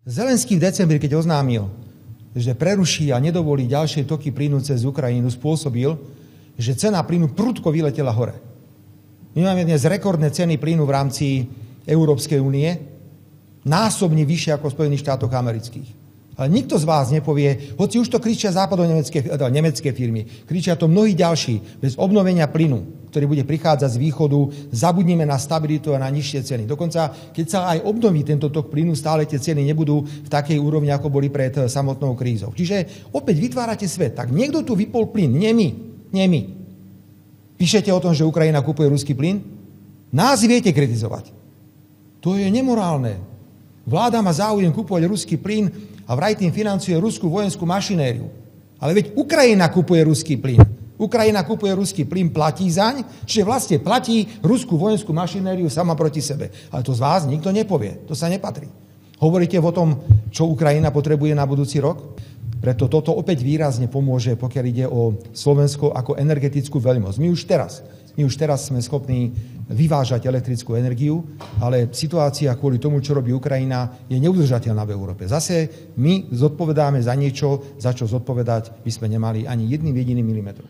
Zelenský v decembri, keď oznámil, že preruší a nedovolí ďalšie toky plynu cez Ukrajinu, spôsobil, že cena plynu prudko vyletela hore. My máme dnes rekordné ceny plynu v rámci Európskej únie, násobne vyššie ako v Spojených štátoch amerických. Ale nikto z vás nepovie, hoci už to kričia nemecké firmy, kričia to mnohí ďalší, bez obnovenia plynu, ktorý bude prichádzať z východu, zabudneme na stabilitu a na nižšie ceny. Dokonca, keď sa aj obnoví tento tok plynu, stále tie ceny nebudú v takej úrovni, ako boli pred samotnou krízou. Čiže opäť vytvárate svet. Tak niekto tu vypol plyn, nie my. Píšete o tom, že Ukrajina kupuje ruský plyn? Nás viete kritizovať. To je nemorálne. Vláda má záujem kupovať ruský plyn a vraj tým financuje ruskú vojenskú mašinériu. Ale veď Ukrajina kupuje ruský plyn. Ukrajina kupuje ruský plyn, platí zaň, čiže vlastne platí ruskú vojenskú mašinériu sama proti sebe. Ale to z vás nikto nepovie. To sa nepatrí. Hovoríte o tom, čo Ukrajina potrebuje na budúci rok? Preto toto opäť výrazne pomôže, pokiaľ ide o Slovensko ako energetickú veľmoc. My už teraz sme schopní vyvážať elektrickú energiu, ale situácia kvôli tomu, čo robí Ukrajina, je neudržateľná v Európe. Zase my zodpovedáme za niečo, za čo zodpovedať by sme nemali ani jedným jediným milimetrom.